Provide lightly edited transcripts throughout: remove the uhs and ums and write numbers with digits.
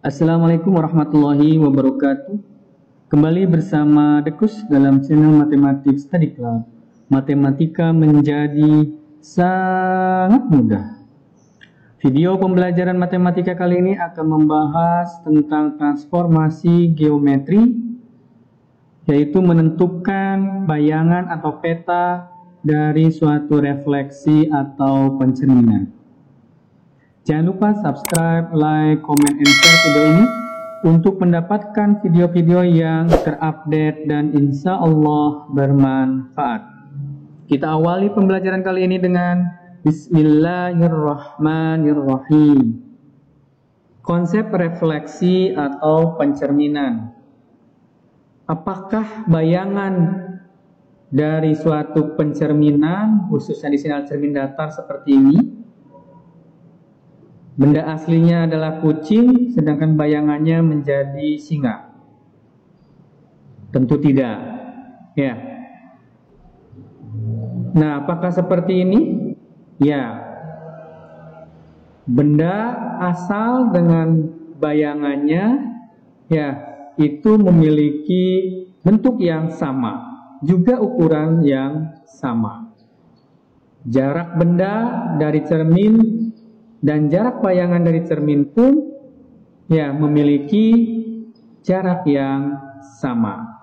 Assalamualaikum warahmatullahi wabarakatuh. Kembali bersama Dekus dalam channel Matematik Study Club. Matematika menjadi sangat mudah. Video pembelajaran matematika kali ini akan membahas tentang transformasi geometri, yaitu menentukan bayangan atau peta dari suatu refleksi atau pencerminan. Jangan lupa subscribe, like, comment, and share video ini untuk mendapatkan video-video yang terupdate dan insya Allah bermanfaat. Kita awali pembelajaran kali ini dengan Bismillahirrahmanirrahim. Konsep refleksi atau pencerminan. Apakah bayangan dari suatu pencerminan, khususnya di sini cermin datar seperti ini, benda aslinya adalah kucing, sedangkan bayangannya menjadi singa? Tentu tidak. Ya. Nah, apakah seperti ini? Ya. Benda asal dengan bayangannya, ya, itu memiliki bentuk yang sama, juga ukuran yang sama. Jarak benda dari cermin dan jarak bayangan dari cermin pun ya memiliki jarak yang sama.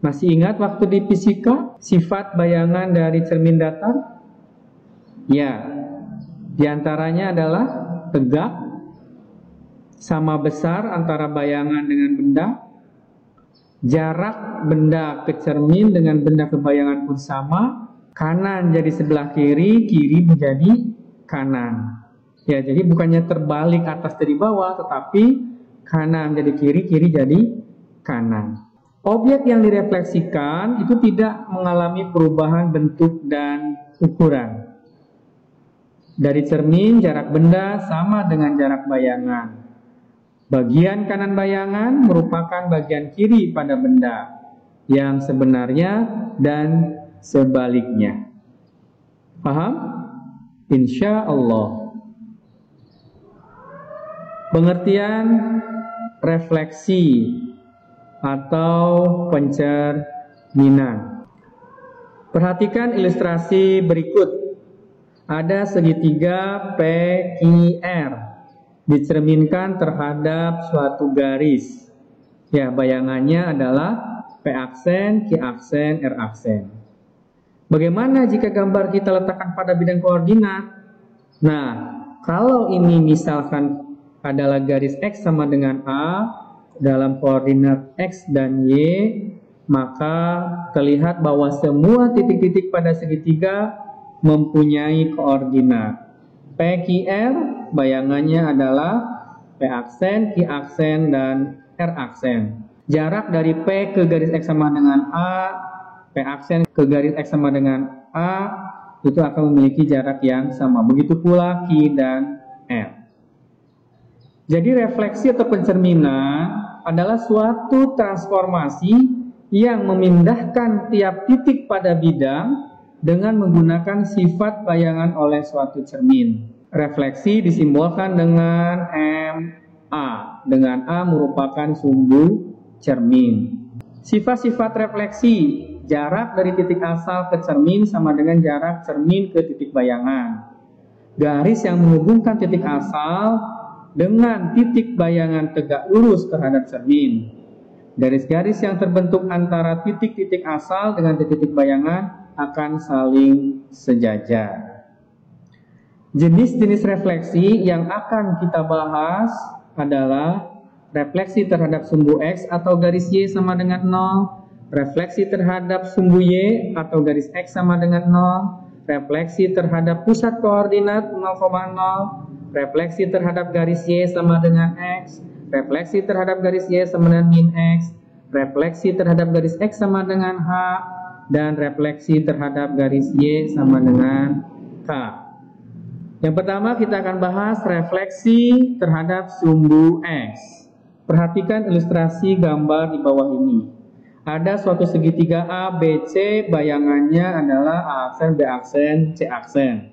Masih ingat waktu di fisika sifat bayangan dari cermin datar? Ya, diantaranya adalah tegak, sama besar antara bayangan dengan benda, jarak benda ke cermin dengan benda ke bayangan pun sama, kanan jadi sebelah kiri, kiri menjadi kanan. Ya, jadi bukannya terbalik atas dari bawah, tetapi kanan jadi kiri, kiri jadi kanan. Objek yang direfleksikan itu tidak mengalami perubahan bentuk dan ukuran. Dari cermin, jarak benda sama dengan jarak bayangan. Bagian kanan bayangan merupakan bagian kiri pada benda yang sebenarnya dan sebaliknya. Paham? Insya Allah. Pengertian refleksi atau pencerminan. Perhatikan ilustrasi berikut. Ada segitiga PQR dicerminkan terhadap suatu garis. Ya, bayangannya adalah P aksen, Q aksen, R aksen. Bagaimana jika gambar kita letakkan pada bidang koordinat? Nah, kalau ini misalkan adalah garis X sama dengan A dalam koordinat X dan Y, maka terlihat bahwa semua titik-titik pada segitiga mempunyai koordinat. PQR bayangannya adalah P aksen, Q aksen, dan R aksen. Jarak dari P ke garis X sama dengan A, P aksen ke garis X sama dengan A, itu akan memiliki jarak yang sama. Begitu pula Q dan R. Jadi refleksi atau pencerminan adalah suatu transformasi yang memindahkan tiap titik pada bidang dengan menggunakan sifat bayangan oleh suatu cermin. Refleksi disimbolkan dengan MA, dengan A merupakan sumbu cermin. Sifat-sifat refleksi: jarak dari titik asal ke cermin sama dengan jarak cermin ke titik bayangan. Garis yang menghubungkan titik asal dengan titik bayangan tegak lurus terhadap cermin. Garis-garis yang terbentuk antara titik-titik asal dengan titik bayangan akan saling sejajar. Jenis-jenis refleksi yang akan kita bahas adalah refleksi terhadap sumbu X atau garis Y sama dengan 0, refleksi terhadap sumbu Y atau garis X sama dengan 0, refleksi terhadap pusat koordinat 0,0, refleksi terhadap garis Y sama dengan X, refleksi terhadap garis Y sama dengan min X, refleksi terhadap garis X sama dengan H, dan refleksi terhadap garis Y sama dengan K. Yang pertama kita akan bahas refleksi terhadap sumbu X. Perhatikan ilustrasi gambar di bawah ini. Ada suatu segitiga ABC, bayangannya adalah A aksen, B aksen, C aksen.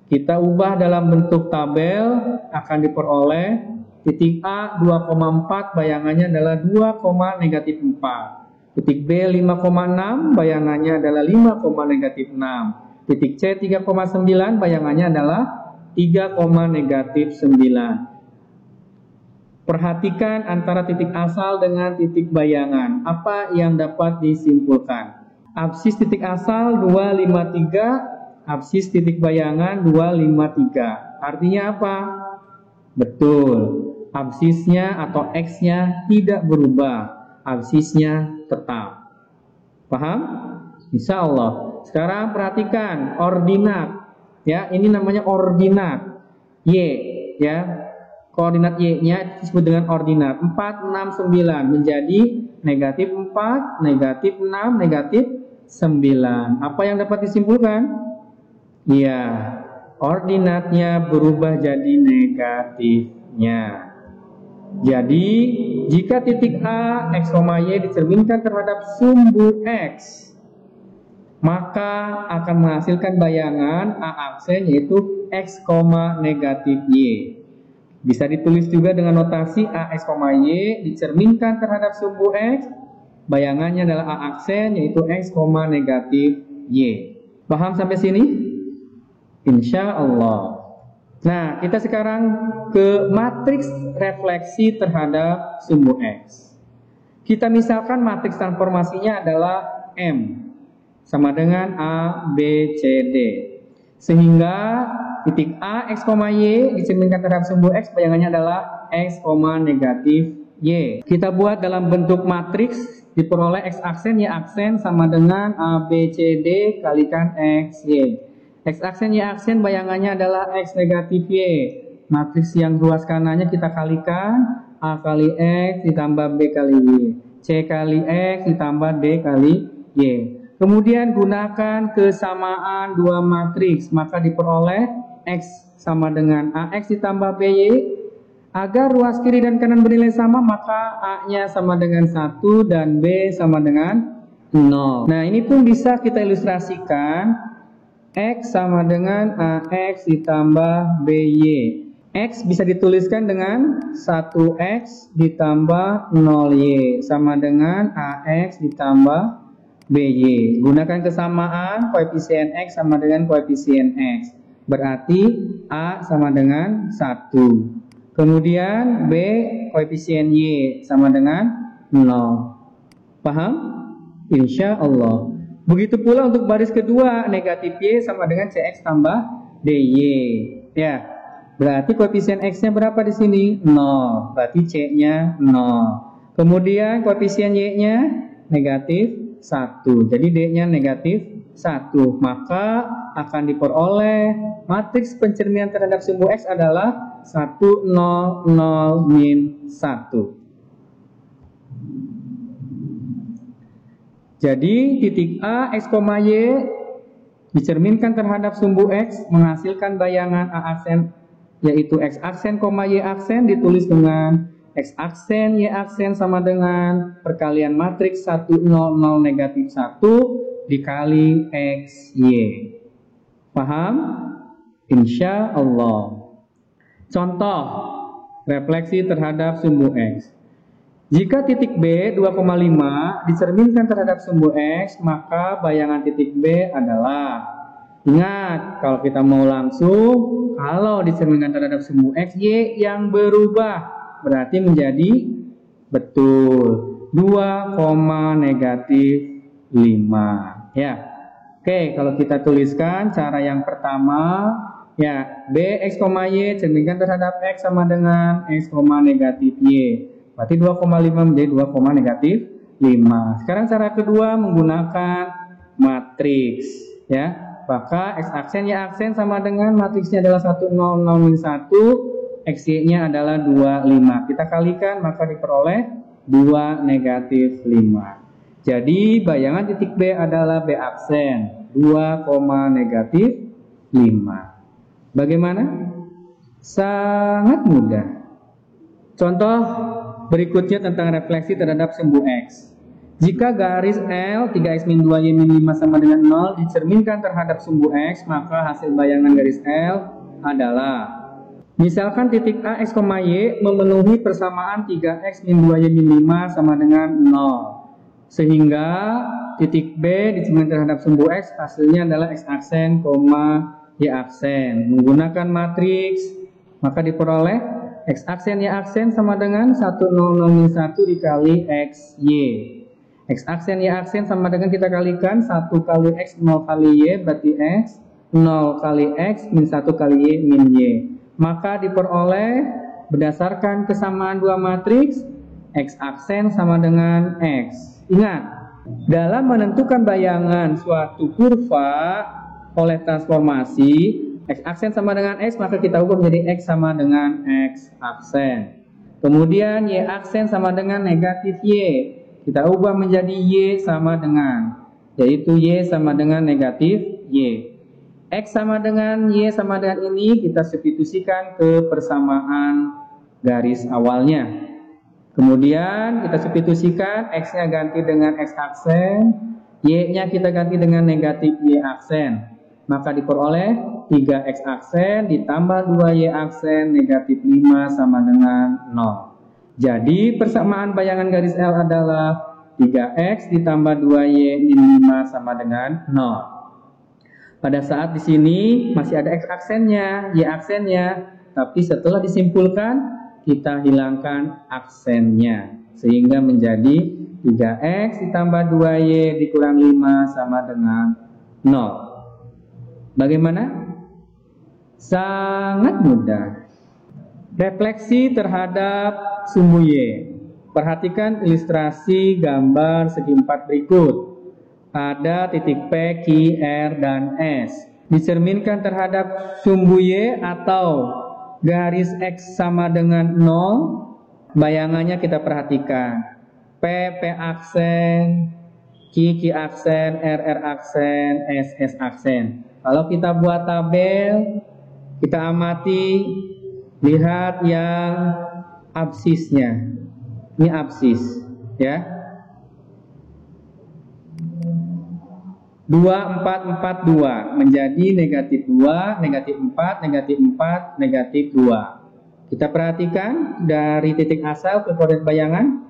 Kita ubah dalam bentuk tabel, akan diperoleh Titik A 2,4 bayangannya adalah 2,-4. Titik B 5,6 bayangannya adalah 5,-6. Titik C 3,9 bayangannya adalah 3,-9. Perhatikan antara titik asal dengan titik bayangan. Apa yang dapat disimpulkan? Absis titik asal 253, absis titik bayangan 253. Artinya apa? Betul, absisnya atau X-nya tidak berubah. Absisnya tetap. Paham? Insya Allah. Sekarang perhatikan ordinat. Ya, ini namanya ordinat. Y, ya. Koordinat Y-nya disebut dengan ordinat. 4, 6, 9 menjadi -4, -6, -9. Apa yang dapat disimpulkan? Iya, ordinatnya berubah jadi negatifnya. Jadi, jika titik A, X, Y dicerminkan terhadap sumbu X, maka akan menghasilkan bayangan A aksen yaitu X, -Y. Bisa ditulis juga dengan notasi A, X, Y dicerminkan terhadap sumbu X, bayangannya adalah A aksen yaitu X, -Y. Paham sampai sini? Insya Allah. Nah, kita sekarang ke matriks refleksi terhadap sumbu X. Kita misalkan matriks transformasinya adalah M sama dengan A, B, C, D. Sehingga titik A, X, Y dicerminkan terhadap sumbu X, bayangannya adalah X, -Y. Kita buat dalam bentuk matriks, diperoleh X aksen, Y aksen sama dengan A, B, C, D kalikan X, Y. X aksen, Y aksen bayangannya adalah X -Y. Matriks yang ruas kanannya kita kalikan A kali X ditambah B kali Y. C kali X ditambah D kali Y. Kemudian gunakan kesamaan dua matriks, maka diperoleh X sama dengan AX ditambah BY. Agar ruas kiri dan kanan bernilai sama, maka A-nya sama dengan 1 dan B sama dengan 0. Nah, ini pun bisa kita ilustrasikan. X sama dengan AX ditambah BY. X bisa dituliskan dengan 1X ditambah 0Y sama dengan AX ditambah BY. Gunakan kesamaan koefisien X sama dengan koefisien X. Berarti A sama dengan 1. Kemudian B koefisien Y sama dengan 0. Paham? Insya Allah. Begitu pula untuk baris kedua, negatif Y sama dengan CX tambah DY. Ya, berarti koefisien X-nya berapa di sini? 0. Berarti C-nya 0. Kemudian koefisien Y-nya negatif 1. Jadi D-nya negatif 1. Maka akan diperoleh matriks pencerminan terhadap sumbu X adalah 1, 0, 0, min 1. Jadi titik A, X, Y dicerminkan terhadap sumbu X menghasilkan bayangan A aksen yaitu X aksen, Y aksen ditulis dengan X aksen, Y aksen sama dengan perkalian matriks 1, 0, 0, negatif 1 dikali X, Y. Paham? Insya Allah. Contoh refleksi terhadap sumbu X. Jika titik B 2,5 dicerminkan terhadap sumbu X, maka bayangan titik B adalah, ingat, kalau kita mau langsung, kalau dicerminkan terhadap sumbu X, Y yang berubah, berarti menjadi betul 2, -5. Ya. Oke, kalau kita tuliskan cara yang pertama, ya, B, X, Y cerminkan terhadap X sama dengan X, -Y. Berarti 2,5 menjadi 2,-5. Sekarang cara kedua menggunakan matriks, ya. Maka X aksen, Y aksen sama dengan matriksnya adalah 1, 0, 0, min 1, XY-nya adalah 25. Kita kalikan maka diperoleh 2, -5. Jadi bayangan titik B adalah B aksen, 2,-5. Bagaimana? Sangat mudah. Contoh berikutnya tentang refleksi terhadap sumbu X. Jika garis L 3X min 2Y min 5 sama dengan 0 dicerminkan terhadap sumbu X, maka hasil bayangan garis L adalah Misalkan titik A, X, Y memenuhi persamaan 3X min 2Y min 5 sama dengan 0. Sehingga titik B dicerminkan terhadap sumbu X hasilnya adalah X aksen, Y aksen. Menggunakan matriks, maka diperoleh X aksen, Y aksen sama dengan 1, 0, 0, min 1 dikali X, Y. X aksen, Y aksen sama dengan kita kalikan 1 kali X, 0 kali Y, berarti X, 0 kali X, min 1 kali Y, min Y. Maka diperoleh berdasarkan kesamaan dua matriks, X aksen sama dengan X. Ingat, dalam menentukan bayangan suatu kurva oleh transformasi, X aksen sama dengan X, maka kita ubah menjadi X sama dengan X aksen. Kemudian Y aksen sama dengan negatif Y, kita ubah menjadi Y sama dengan, yaitu Y sama dengan negatif Y. X sama dengan Y sama dengan ini kita substitusikan ke persamaan garis awalnya. Kemudian kita substitusikan, X-nya ganti dengan X aksen, Y-nya kita ganti dengan negatif Y aksen. Maka diperoleh 3X aksen ditambah 2Y aksen negatif 5 sama dengan 0. Jadi persamaan bayangan garis L adalah 3X ditambah 2Y min 5 sama dengan 0. Pada saat di sini masih ada X aksennya, Y aksennya, tapi setelah disimpulkan kita hilangkan aksennya sehingga menjadi 3X ditambah 2Y dikurang 5 sama dengan 0. Bagaimana? Sangat mudah. Refleksi terhadap sumbu Y. Perhatikan ilustrasi gambar segi 4 berikut. Ada titik P, Q, R, dan S. Dicerminkan terhadap sumbu Y atau garis X sama dengan 0. Bayangannya kita perhatikan. P aksen, Q aksen, R aksen, S aksen. Kalau kita buat tabel, kita amati, lihat yang absisnya. Ini absis, ya. 2, 4, 4, 2 menjadi negatif 2, negatif 4, negatif 4, negatif 2. Kita perhatikan dari titik asal ke koordinat bayangan.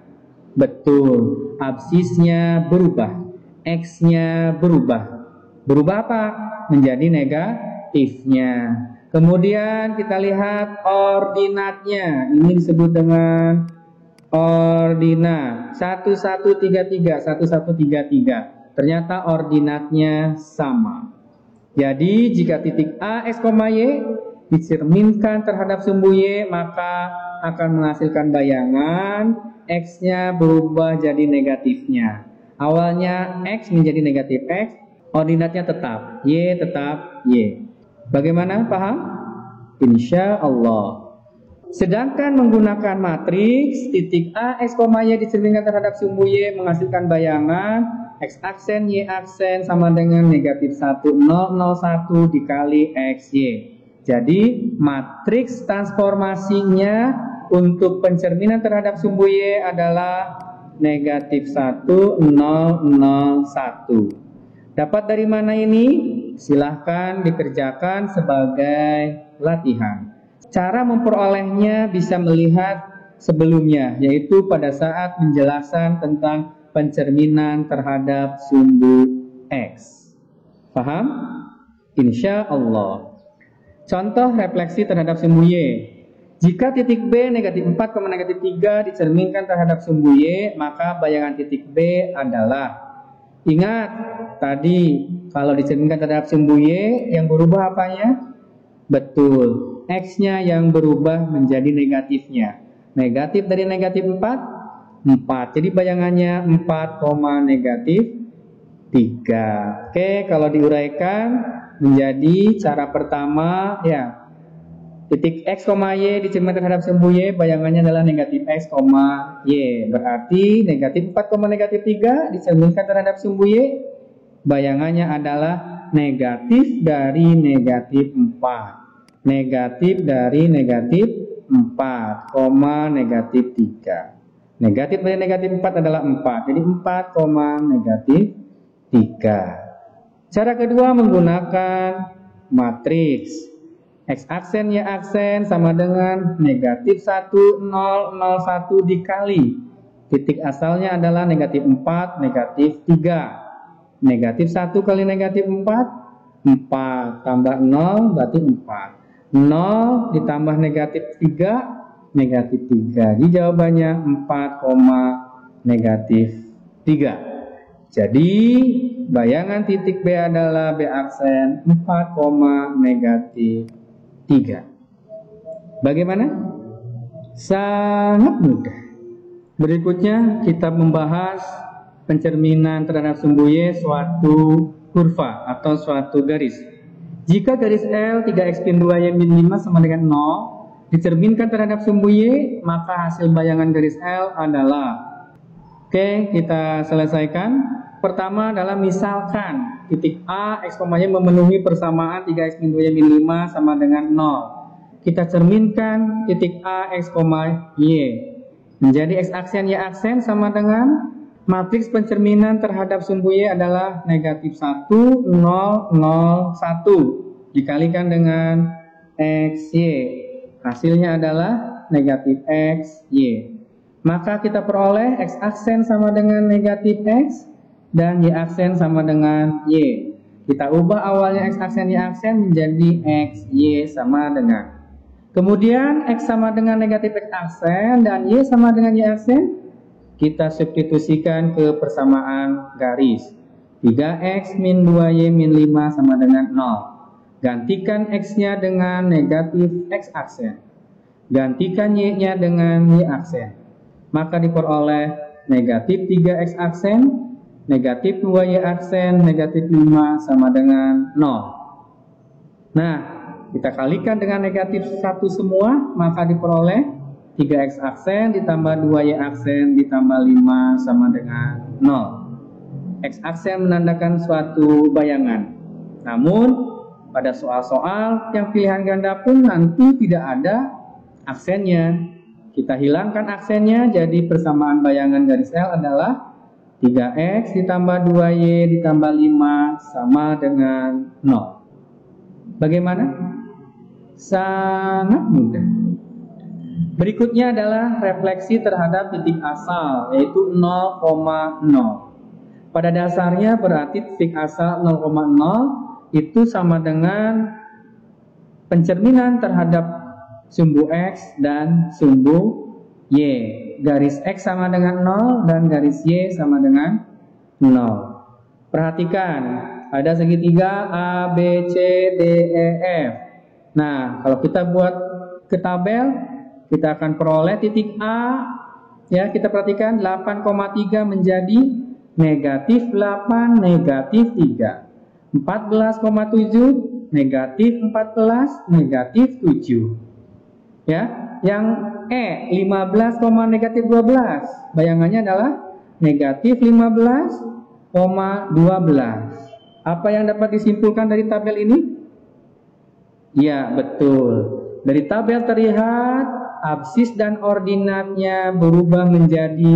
Betul, absisnya berubah, X-nya berubah. Berubah apa? Menjadi negatifnya. Kemudian kita lihat ordinatnya. Ini disebut dengan ordinat 1133, 1133. Ternyata ordinatnya sama. Jadi jika titik A, X, Y dicerminkan terhadap sumbu Y, maka akan menghasilkan bayangan X-nya berubah jadi negatifnya. Awalnya X menjadi negatif X, ordinatnya tetap, Y tetap Y. Bagaimana? Paham? Insya Allah. Sedangkan menggunakan matriks, titik A, X, Y dicerminkan terhadap sumbu Y menghasilkan bayangan X aksen, Y aksen sama dengan negatif 1, 0, 0, 1 dikali XY. Jadi matriks transformasinya untuk pencerminan terhadap sumbu Y adalah negatif 1, 0, 0, 1. Dapat dari mana ini? Silahkan dikerjakan sebagai latihan. Cara memperolehnya bisa melihat sebelumnya, yaitu pada saat penjelasan tentang pencerminan terhadap sumbu X. Paham? Insya Allah. Contoh refleksi terhadap sumbu Y. Jika titik B negatif 4, negatif 3 dicerminkan terhadap sumbu Y, maka bayangan titik B adalah, ingat tadi kalau dicerminkan terhadap sumbu Y yang berubah apanya? Betul, X-nya yang berubah menjadi negatifnya. Negatif dari negatif 4, 4. Jadi bayangannya 4, negatif 3. Oke, kalau diuraikan menjadi cara pertama, ya, titik X, Y dicerminkan terhadap sumbu Y, bayangannya adalah negatif X, Y. Berarti negatif 4, negatif 3 dicerminkan terhadap sumbu Y, bayangannya adalah negatif dari negatif 4. Negatif dari negatif 4, negatif 3. Negatif dari negatif 4 adalah 4. Jadi 4, negatif 3. Cara kedua menggunakan matriks. X aksen Y aksen sama dengan negatif 1, 0, 0, 1 dikali. Titik asalnya adalah negatif 4, negatif 3. Negatif 1 kali negatif 4, 4. Tambah 0 berarti 4. 0 ditambah negatif 3, negatif 3. Jadi jawabannya 4, negatif 3. Jadi bayangan titik B adalah B aksen 4, negatif 3. Bagaimana? Sangat mudah. Berikutnya kita membahas pencerminan terhadap sumbu Y suatu kurva atau suatu garis. Jika garis L 3x min 2y min 5 sama dengan 0 dicerminkan terhadap sumbu Y, maka hasil bayangan garis L adalah. Oke, kita selesaikan. Pertama adalah misalkan titik A, X, Y memenuhi persamaan 3x min 2y min 5 sama dengan 0. Kita cerminkan titik A, X, Y. Menjadi X aksen Y aksen sama dengan matriks pencerminan terhadap sumbu Y adalah negatif 1, 0, 0, 1. Dikalikan dengan X, Y. Hasilnya adalah negatif X, Y. Maka kita peroleh X aksen sama dengan negatif X dan Y aksen sama dengan Y. Kita ubah awalnya X aksen Y aksen menjadi X, Y sama dengan. Kemudian X sama dengan negatif X aksen dan Y sama dengan Y aksen. Kita substitusikan ke persamaan garis. 3X min 2Y min 5 sama dengan 0. Gantikan X-nya dengan negatif X aksen. Gantikan Y-nya dengan Y aksen. Maka diperoleh negatif 3X aksen, negatif 2Y aksen, negatif 5 sama dengan 0. Nah, kita kalikan dengan negatif 1 semua, maka diperoleh 3X aksen ditambah 2Y aksen ditambah 5 sama dengan 0. X aksen menandakan suatu bayangan. Namun, pada soal-soal yang pilihan ganda pun nanti tidak ada aksennya. Kita hilangkan aksennya, jadi persamaan bayangan garis L adalah 3X ditambah 2Y ditambah 5 sama dengan 0. Bagaimana? Sangat mudah. Berikutnya adalah refleksi terhadap titik asal, yaitu 0,0. Pada dasarnya berarti titik asal 0,0 itu sama dengan pencerminan terhadap sumbu X dan sumbu Y. Garis X sama dengan 0 dan garis Y sama dengan 0. Perhatikan, ada segitiga A, B, C, D, E, F. Nah, kalau kita buat ke tabel, kita akan peroleh titik A. Ya, kita perhatikan 8,3 menjadi negatif 8, negatif 3. 14,7, negatif 14, negatif 7. Ya, yang E 15, negatif 12. Bayangannya adalah negatif 15,12. Apa yang dapat disimpulkan dari tabel ini? Ya, betul. Dari tabel terlihat absis dan ordinatnya berubah menjadi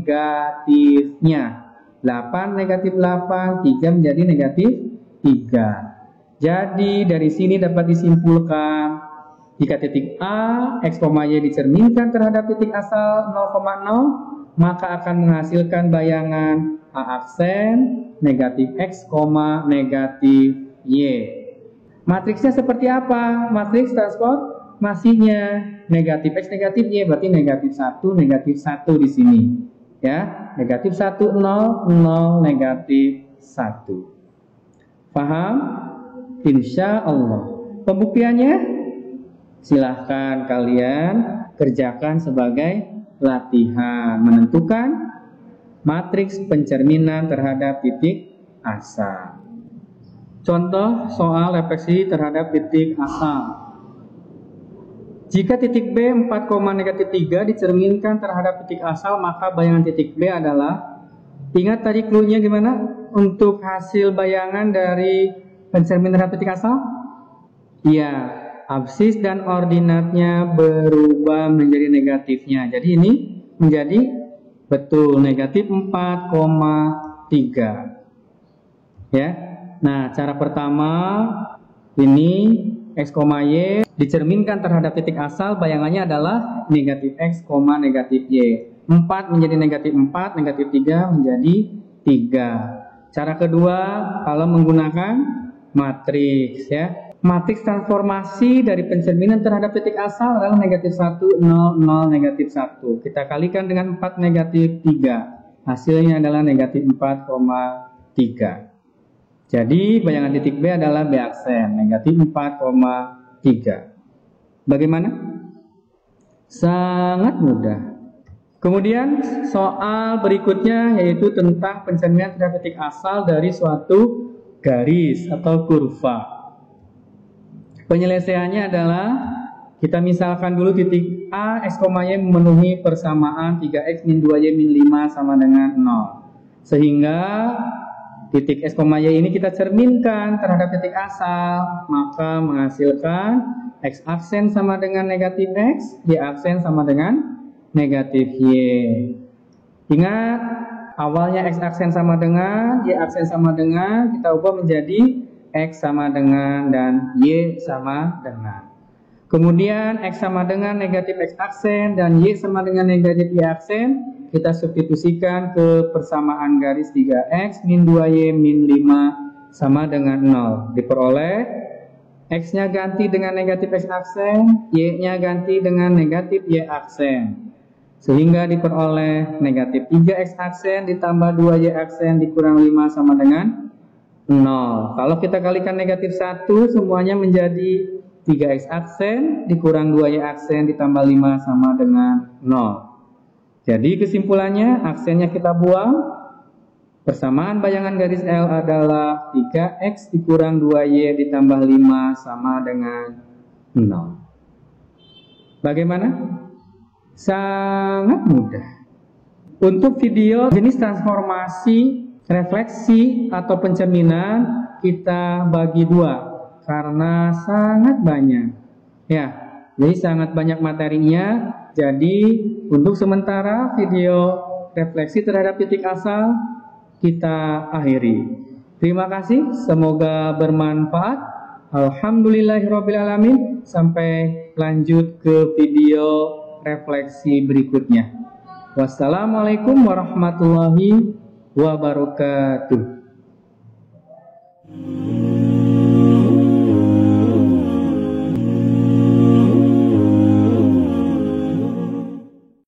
negatifnya. 8 negatif 8, 3 menjadi negatif 3. Jadi dari sini dapat disimpulkan jika titik A, X, Y dicerminkan terhadap titik asal 0,0, maka akan menghasilkan bayangan A aksen, negatif X, negatif Y. Matriksnya seperti apa? Matriks transformasinya negatif X, negatif Y, berarti negatif 1, negatif 1 di sini. Ya, negatif 1, 0, 0, negatif 1. Paham? Insya Allah. Pembuktiannya? Silahkan kalian kerjakan sebagai latihan menentukan matriks pencerminan terhadap titik asal. Contoh soal refleksi terhadap titik asal. Jika titik B 4, negatif 3 dicerminkan terhadap titik asal, maka bayangan titik B adalah, ingat tadi clue-nya gimana untuk hasil bayangan dari pencerminan terhadap titik asal? Iya. Absis dan ordinatnya berubah menjadi negatifnya. Jadi ini menjadi betul negatif 4,3. Ya. Nah, cara pertama ini X, Y dicerminkan terhadap titik asal, bayangannya adalah negatif X, negatif Y. 4 menjadi negatif 4, negatif 3 menjadi 3. Cara kedua, kalau menggunakan matriks ya. Matriks transformasi dari pencerminan terhadap titik asal adalah negatif 1, 0, 0, negatif 1. Kita kalikan dengan 4, negatif 3. Hasilnya adalah negatif 4,3. Jadi bayangan titik B adalah B aksen, negatif 4,3. Bagaimana? Sangat mudah. Kemudian soal berikutnya yaitu tentang pencerminan terhadap titik asal dari suatu garis atau kurva. Penyelesaiannya adalah kita misalkan dulu titik A, X, Y memenuhi persamaan 3X min 2Y min 5 sama dengan 0. Sehingga titik X, Y ini kita cerminkan terhadap titik asal, maka menghasilkan X aksen sama dengan negatif X, Y aksen sama dengan negatif Y. Ingat, awalnya X aksen sama dengan, Y aksen sama dengan, kita ubah menjadi X sama dengan dan Y sama dengan. Kemudian X sama dengan negatif X aksen dan Y sama dengan negatif Y aksen, kita substitusikan ke persamaan garis 3X min 2Y min 5 sama dengan 0. Diperoleh X-nya ganti dengan negatif X aksen, Y-nya ganti dengan negatif Y aksen. Sehingga diperoleh negatif 3X aksen ditambah 2Y aksen dikurang 5 sama dengan 0. Kalau kita kalikan negatif 1, semuanya menjadi 3X aksen dikurang 2Y aksen ditambah 5 sama dengan 0. Jadi kesimpulannya aksennya kita buang. Persamaan bayangan garis L adalah 3X dikurang 2Y ditambah 5 sama dengan 0. Bagaimana? Sangat mudah. Untuk video jenis transformasi, refleksi, atau pencerminan kita bagi dua karena sangat banyak. Ya, jadi sangat banyak materinya. Jadi untuk sementara video refleksi terhadap titik asal kita akhiri. Terima kasih, semoga bermanfaat. Alhamdulillahirrabbilalamin. Sampai lanjut ke video refleksi berikutnya. Wassalamualaikum warahmatullahi wabarakatuh.